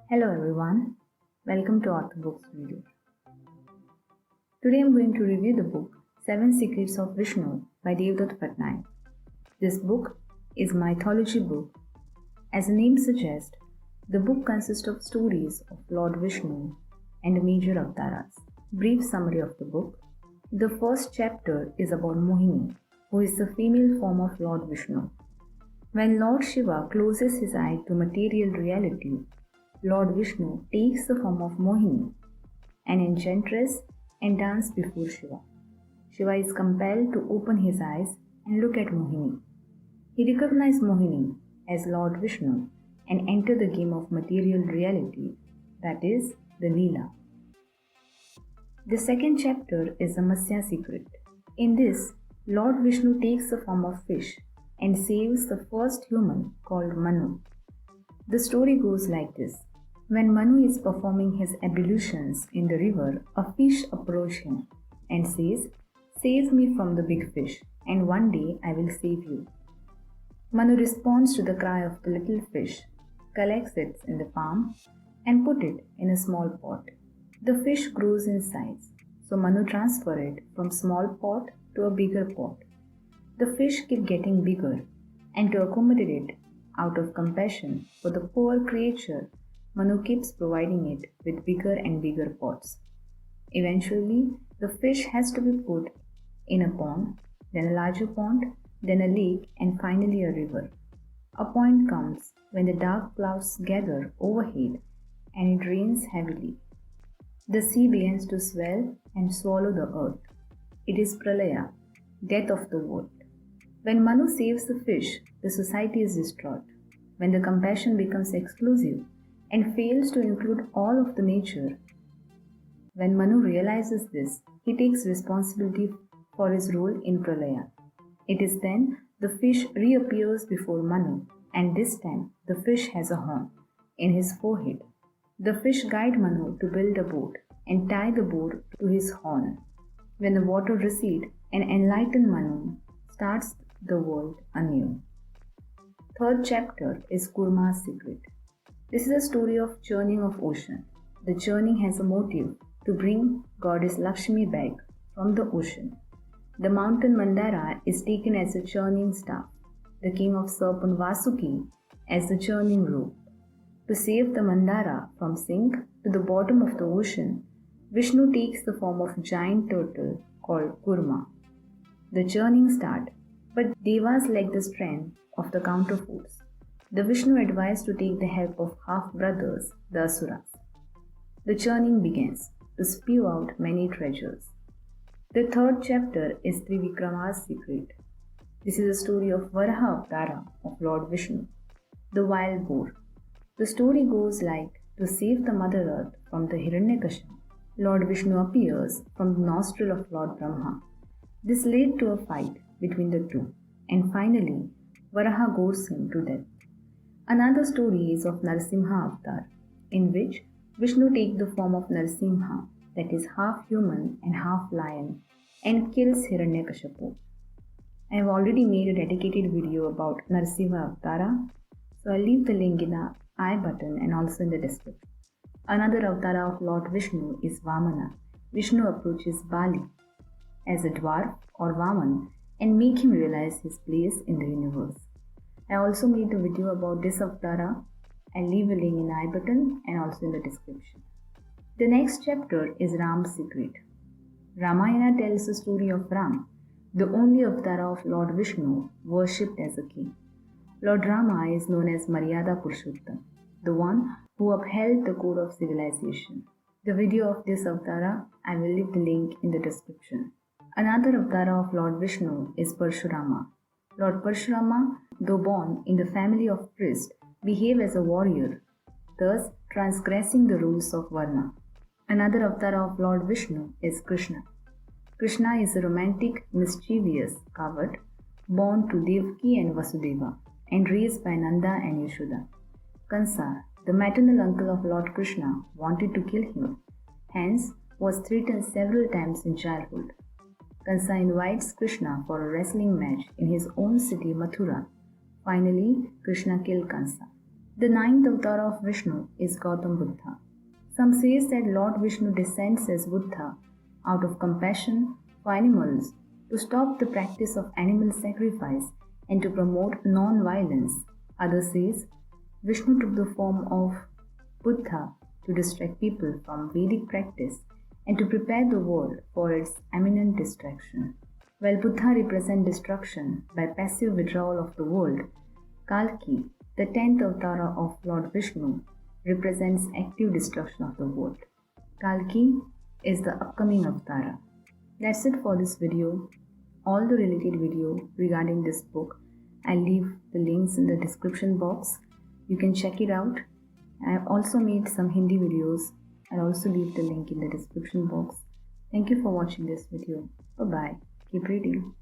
Hello everyone, welcome to AuthorBooksReader. Today I am going to review the book 7 Secrets of Vishnu by Devdutt Pattanaik. This book is Mythology Book. As the name suggests, the book consists of stories of Lord Vishnu and major avatars. Brief summary of the book. The first chapter is about Mohini, who is the female form of Lord Vishnu. When Lord Shiva closes his eye to material reality, Lord Vishnu takes the form of Mohini, an enchantress, and dances before Shiva. Shiva is compelled to open his eyes and look at Mohini. He recognizes Mohini as Lord Vishnu and enters the game of material reality, that is, the Leela. The second chapter is the Matsya secret. In this, Lord Vishnu takes the form of fish and saves the first human called Manu. The story goes like this. When Manu is performing his ablutions in the river, a fish approaches him and says, "Save me from the big fish, and one day I will save you." Manu responds to the cry of the little fish, collects it in the palm, and put it in a small pot. The fish grows in size, so Manu transfers it from small pot to a bigger pot. The fish keep getting bigger, and to accommodate it, out of compassion for the poor creature, Manu keeps providing it with bigger and bigger pots. Eventually, the fish has to be put in a pond, then a larger pond, then a lake, and finally a river. A point comes when the dark clouds gather overhead and it rains heavily. The sea begins to swell and swallow the earth. It is Pralaya, death of the world. When Manu saves the fish, the society is destroyed. When the compassion becomes exclusive and fails to include all of the nature, when Manu realizes this, he takes responsibility for his role in Pralaya. It is then the fish reappears before Manu, and this time the fish has a horn in his forehead. The fish guide Manu to build a boat and tie the boat to his horn. When the water recedes, an enlightened Manu starts the world anew. Third chapter is Kurma's secret. This is a story of churning of ocean. The churning has a motive to bring goddess Lakshmi back from the ocean. The mountain Mandara is taken as a churning staff, the king of serpent Vasuki as the churning rope. To save the Mandara from sink to the bottom of the ocean, Vishnu takes the form of a giant turtle called Kurma. The churning starts, but Devas lack the strength of the counterforce. The Vishnu advised to take the help of half-brothers, the Asuras. The churning begins to spew out many treasures. The third chapter is Trivikrama's secret. This is a story of Varaha Avtara of Lord Vishnu, the wild boar. The story goes like, to save the Mother Earth from the Hiranyakashipu, Lord Vishnu appears from the nostril of Lord Brahma. This led to a fight between the two, and finally, Varaha gores him to death. Another story is of Narasimha Avatar, in which Vishnu takes the form of Narasimha, that is half human and half lion, and kills Hiranyakashipu. I have already made a dedicated video about Narasimha Avatara, so I'll leave the link in the I button and also in the description. Another avatara of Lord Vishnu is Vamana. Vishnu approaches Bali as a dwarf or Vaman and make him realize his place in the universe. I also made a video about this avatara. I'll leave a link in the I button and also in the description. The next chapter is Ram's secret. Ramayana tells the story of Ram, the only avatara of Lord Vishnu worshipped as a king. Lord Rama is known as Maryada Purushottam, the one who upheld the code of civilization. The video of this avatara, I will leave the link in the description. Another avatara of Lord Vishnu is Parshurama. Lord Parshurama, though born in the family of priests, behaved as a warrior, thus transgressing the rules of Varna. Another avatara of Lord Vishnu is Krishna. Krishna is a romantic, mischievous coward born to Devaki and Vasudeva and raised by Nanda and Yashoda. Kansa, the maternal uncle of Lord Krishna, wanted to kill him, hence was threatened several times in childhood. Kansa invites Krishna for a wrestling match in his own city Mathura. Finally, Krishna killed Kansa. The ninth avatar of Vishnu is Gautam Buddha. Some says that Lord Vishnu descends as Buddha out of compassion for animals to stop the practice of animal sacrifice and to promote non-violence. Others says Vishnu took the form of Buddha to distract people from Vedic practice and to prepare the world for its imminent destruction. While Buddha represents destruction by passive withdrawal of the world, Kalki, the 10th avatar of Lord Vishnu, represents active destruction of the world. Kalki is the upcoming avatara. That's it for this video. All the related video regarding this book, I'll leave the links in the description box. You can check it out. I have also made some Hindi videos. I'll also leave the link in the description box. Thank you for watching this video. Bye-bye. Keep reading.